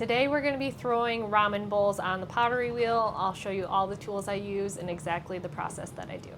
Today we're going to be throwing ramen bowls on the pottery wheel. I'll show you all the tools I use and exactly the process that I do.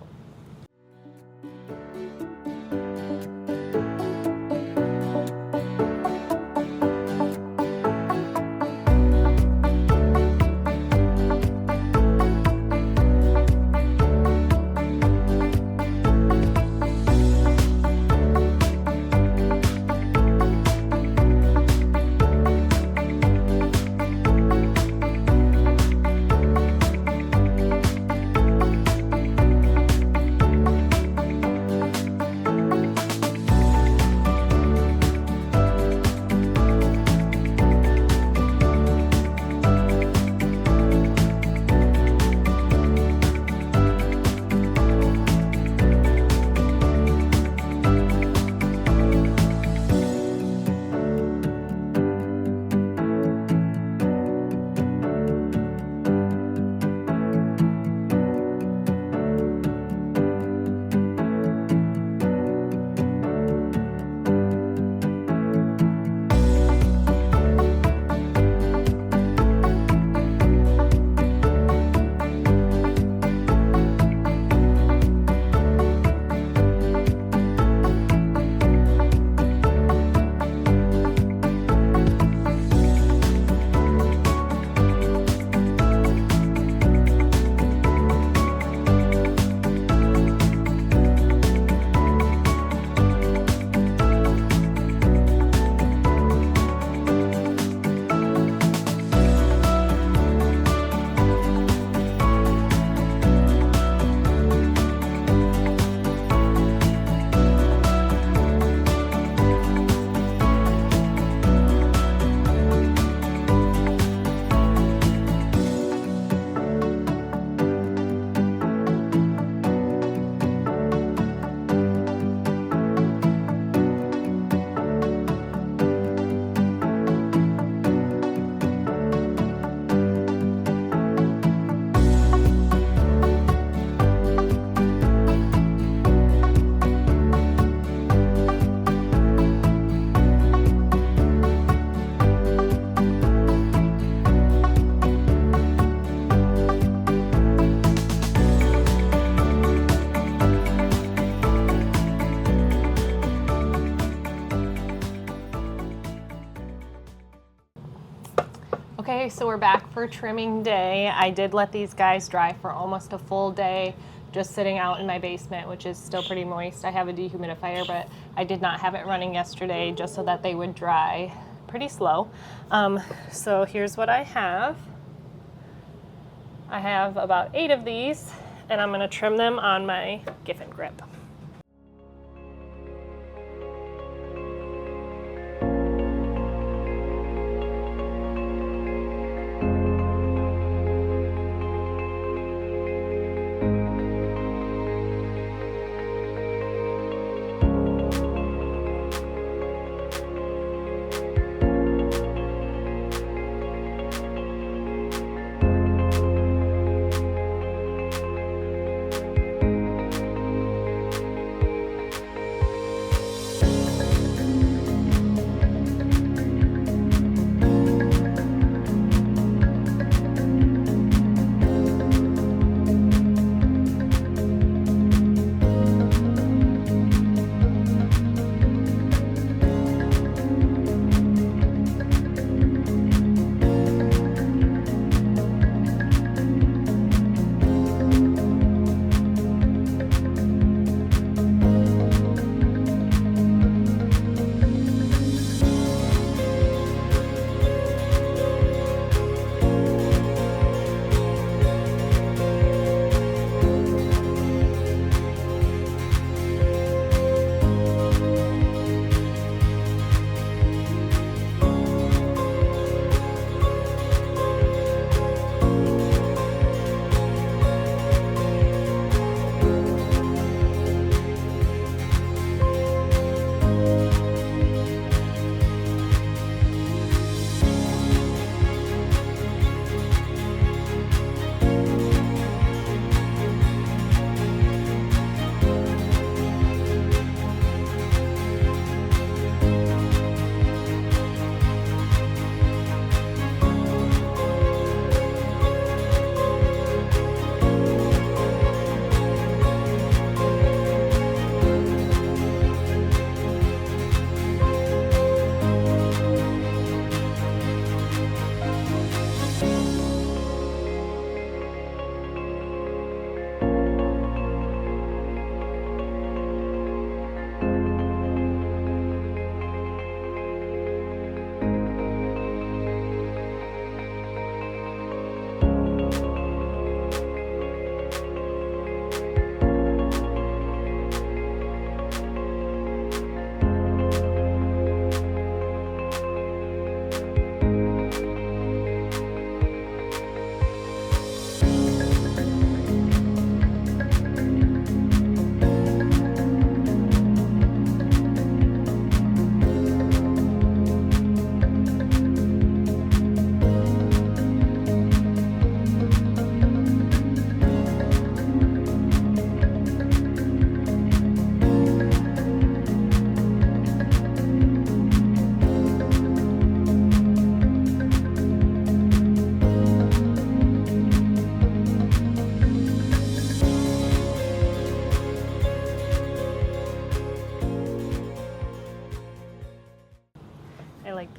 Okay, so we're back for trimming day. I did let these guys dry for almost a full day, just sitting out in my basement, which is still pretty moist. I have a dehumidifier, but I did not have it running yesterday just so that they would dry pretty slow. So here's what I have. I have about 8 of these, and I'm gonna trim them on my Giffen grip.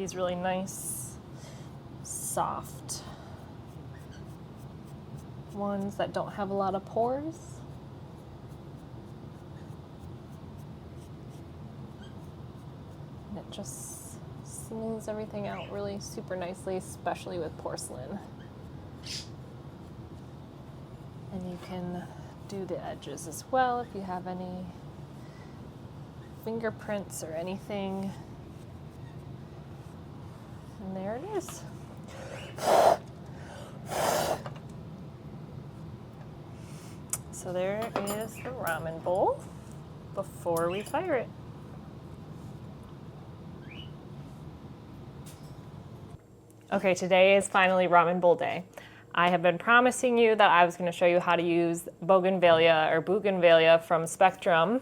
these really nice, soft ones that don't have a lot of pores. And it just smooths everything out really super nicely, especially with porcelain. And you can do the edges as well if you have any fingerprints or anything. And there it is. So there is the ramen bowl before we fire it. Okay, today is finally ramen bowl day. I have been promising you that I was going to show you how to use Bougainvillea from Spectrum.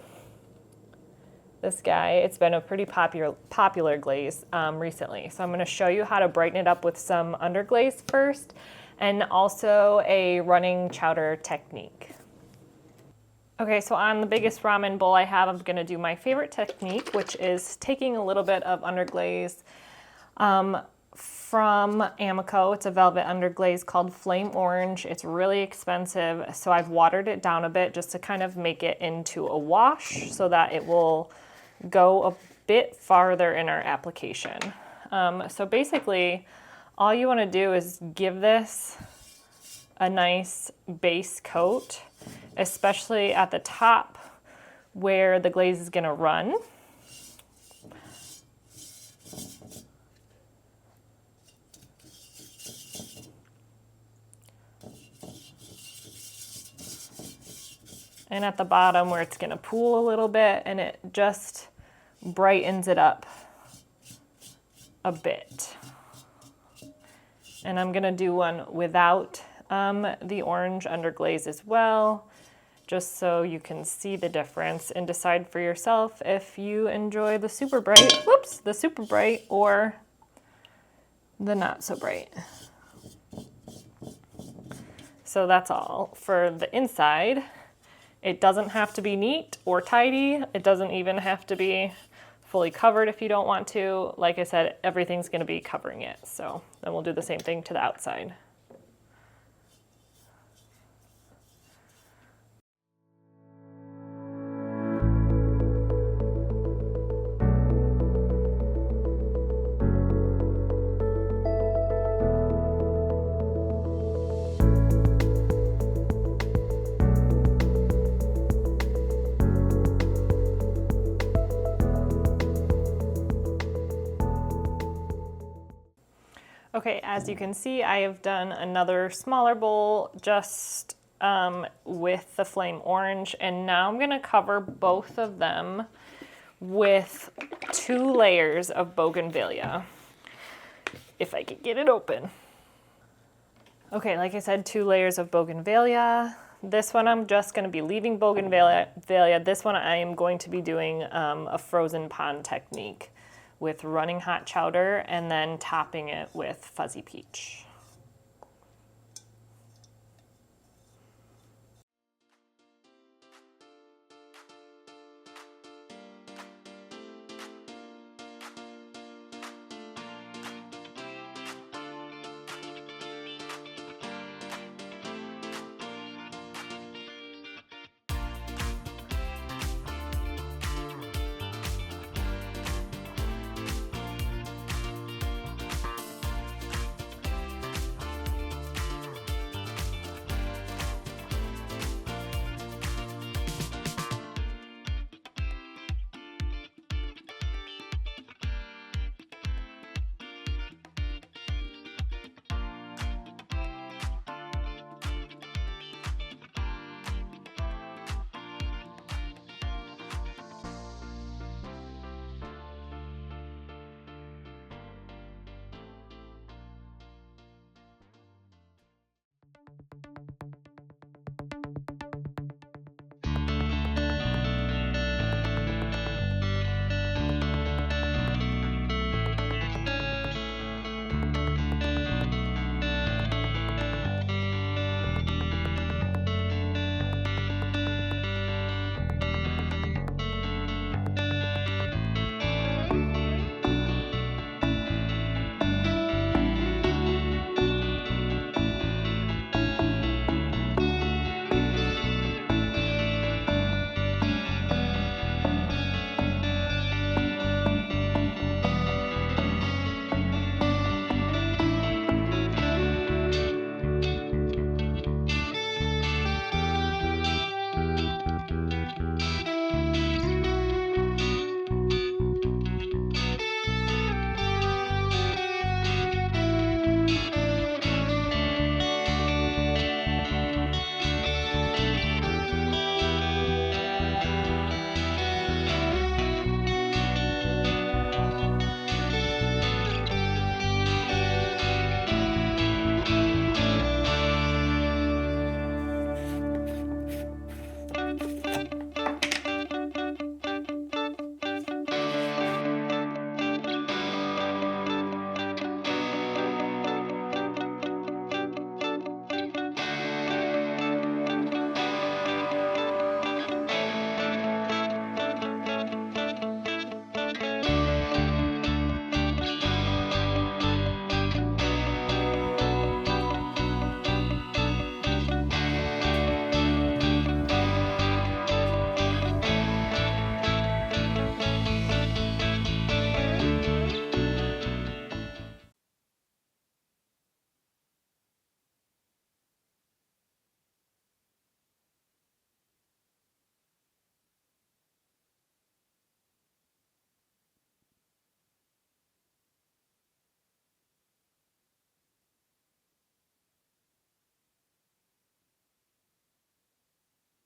This guy, it's been a pretty popular glaze recently. So I'm going to show you how to brighten it up with some underglaze first, and also a running chowder technique. Okay, so on the biggest ramen bowl I have, I'm going to do my favorite technique, which is taking a little bit of underglaze from Amico. It's a velvet underglaze called Flame Orange. It's really expensive, so I've watered it down a bit just to kind of make it into a wash so that it will go a bit farther in our application. So basically, all you want to do is give this a nice base coat, especially at the top where the glaze is going to run. And at the bottom where it's going to pool a little bit, and it just brightens it up a bit. And I'm going to do one without the orange underglaze as well, just so you can see the difference and decide for yourself if you enjoy the super bright, the super bright or the not so bright. So that's all for the inside. It doesn't have to be neat or tidy. It doesn't even have to be fully covered if you don't want to. Like I said, everything's going to be covering it. So then we'll do the same thing to the outside. Okay, as you can see, I have done another smaller bowl just with the flame orange, and now I'm gonna cover both of them with 2 layers of Bougainvillea, if I could get it open. Okay, like I said, 2 layers of Bougainvillea. This one I'm just gonna be leaving Bougainvillea. This one I am going to be doing a frozen pond technique with running hot chowder and then topping it with fuzzy peach.